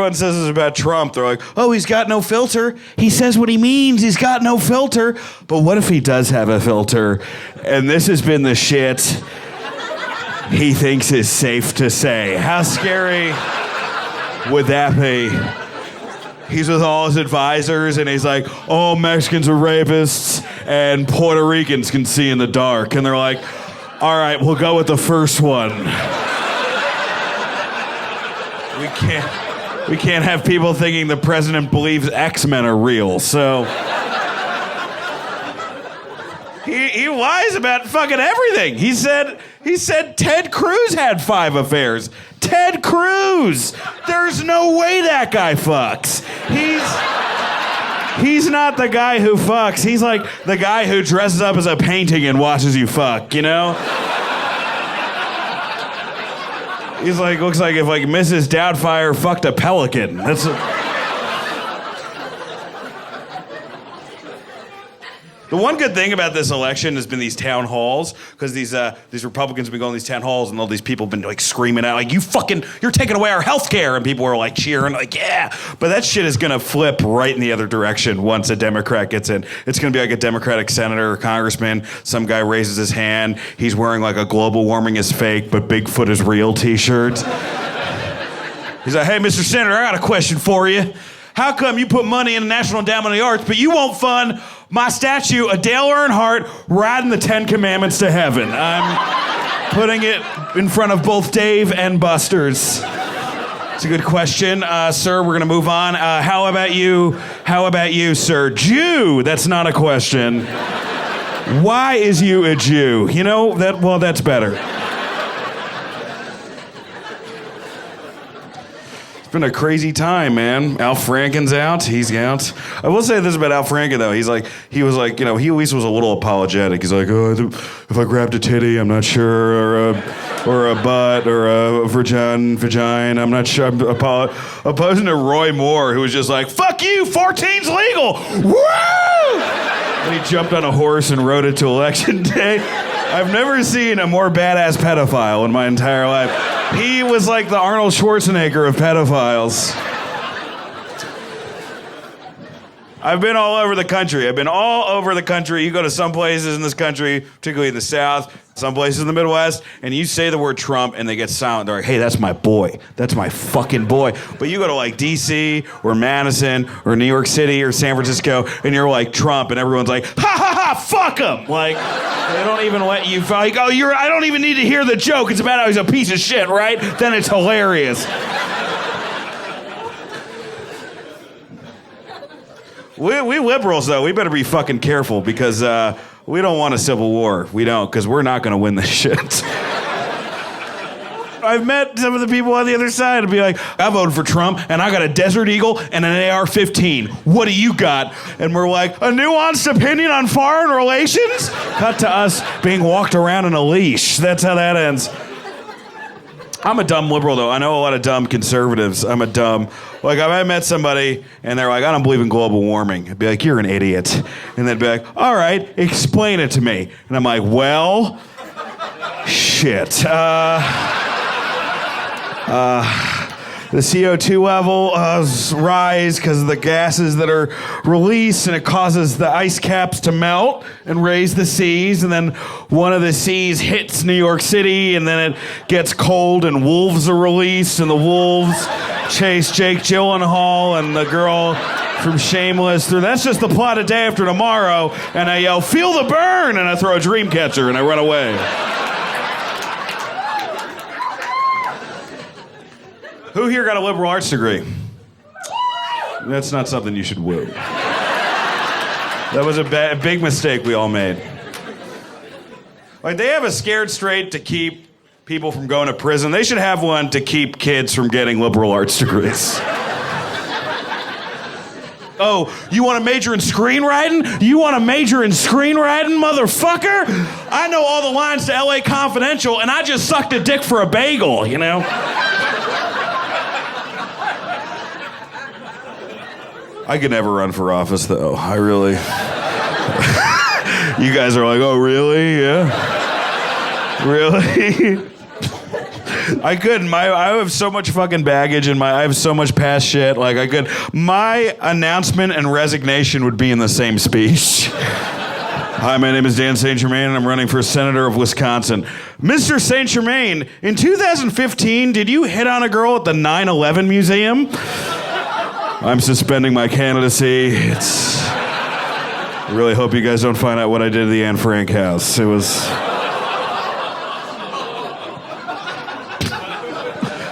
everyone says this about Trump. They're like, oh, he's got no filter. He says what he means. He's got no filter. But what if he does have a filter? And this has been the shit he thinks is safe to say. How scary would that be? He's with all his advisors, and he's like, all Mexicans are rapists, and Puerto Ricans can see in the dark. And they're like, all right, we'll go with the first one. We can't have people thinking the president believes X-Men are real, so... He lies about fucking everything. He said Ted Cruz had 5 affairs. Ted Cruz! There's no way that guy fucks. He's not the guy who fucks. He's like the guy who dresses up as a painting and watches you fuck, you know? He's like, looks like if like Mrs. Doubtfire fucked a pelican. The one good thing about this election has been these town halls, because these Republicans have been going to these town halls, and all these people have been like screaming out, like, you're taking away our health care, and people are like cheering, like, yeah. But that shit is gonna flip right in the other direction once a Democrat gets in. It's gonna be like a Democratic senator or congressman, some guy raises his hand, he's wearing like a global warming is fake, but Bigfoot is real t-shirt. He's like, hey, Mr. Senator, I got a question for you. How come you put money in the National Endowment of the Arts, but you won't fund my statue of Dale Earnhardt riding the 10 Commandments to heaven? I'm putting it in front of both Dave and Buster's. It's a good question. Sir, we're going to move on. How about you, sir? Jew, that's not a question. Why is you a Jew? You know, that's better. It's been a crazy time, man. Al Franken's out. He's out. I will say this about Al Franken, though. He was like, you know, he at least was a little apologetic. He's like, oh, if I grabbed a titty, I'm not sure, or a butt, or a vagina, I'm not sure. I'm opposing to Roy Moore, who was just like, fuck you, 14's legal. Woo! And he jumped on a horse and rode it to Election Day. I've never seen a more badass pedophile in my entire life. He was like the Arnold Schwarzenegger of pedophiles. I've been all over the country. You go to some places in this country, particularly in the South, some places in the Midwest, and you say the word Trump and they get silent. They're like, hey, that's my boy. That's my fucking boy. But you go to like D.C. or Madison or New York City or San Francisco and you're like Trump and everyone's like, ha ha ha, fuck him. Like, they don't even let you, like, oh, I don't even need to hear the joke. It's about how he's a piece of shit, right? Then it's hilarious. We liberals, though, we better be fucking careful because we don't want a civil war. We don't, because we're not going to win this shit. I've met some of the people on the other side and be like, I voted for Trump, and I got a Desert Eagle and an AR-15. What do you got? And we're like, a nuanced opinion on foreign relations? Cut to us being walked around in a leash. That's how that ends. I'm a dumb liberal, though. I know a lot of dumb conservatives. Like, if I met somebody and they're like, I don't believe in global warming, I'd be like, you're an idiot. And they'd be like, all right, explain it to me. And I'm like, well, shit. The CO2 level rise because of the gases that are released, and it causes the ice caps to melt and raise the seas, and then one of the seas hits New York City, and then it gets cold, and wolves are released, and the wolves chase Jake Gyllenhaal and the girl from Shameless through. That's just the plot of Day After Tomorrow, and I yell, feel the burn, and I throw a dream catcher, and I run away. Who here got a liberal arts degree? That's not something you should woo. That was a big mistake we all made. Like, they have a scared straight to keep people from going to prison. They should have one to keep kids from getting liberal arts degrees. Oh, you want to major in screenwriting? You want to major in screenwriting, motherfucker? I know all the lines to LA Confidential, and I just sucked a dick for a bagel, you know? I could never run for office, though. I really... You guys are like, oh, really? Yeah? Really? I couldn't. I have so much fucking baggage and I have so much past shit. Like my announcement and resignation would be in the same speech. Hi, my name is Dan St. Germain, and I'm running for senator of Wisconsin. Mr. St. Germain, in 2015, did you hit on a girl at the 9/11 museum? I'm suspending my candidacy. I really hope you guys don't find out what I did to the Anne Frank house. It was...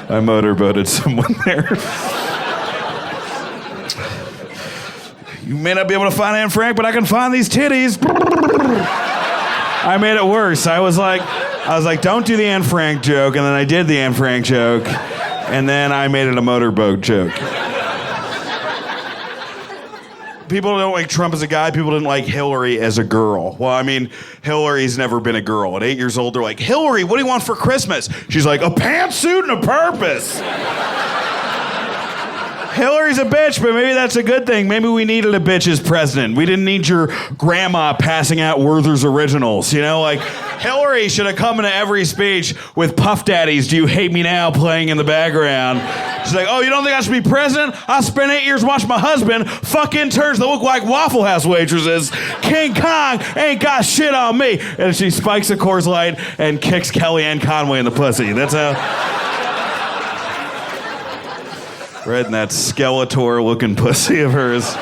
I motorboated someone there. You may not be able to find Anne Frank, but I can find these titties. I made it worse. I was like, don't do the Anne Frank joke, and then I did the Anne Frank joke, and then I made it a motorboat joke. People don't like Trump as a guy. People didn't like Hillary as a girl. Well, I mean, Hillary's never been a girl. At 8 years old, they're like, Hillary, what do you want for Christmas? She's like, a pantsuit and a purpose. Hillary's a bitch, but maybe that's a good thing. Maybe we needed a bitch as president. We didn't need your grandma passing out Werther's Originals. You know, like, Hillary should have come into every speech with Puff Daddy's Do You Hate Me Now playing in the background. She's like, oh, you don't think I should be president? I spent 8 years watching my husband fuck interns that look like Waffle House waitresses. King Kong ain't got shit on me. And she spikes a Coors Light and kicks Kellyanne Conway in the pussy. That's how... Right in that Skeletor-looking pussy of hers.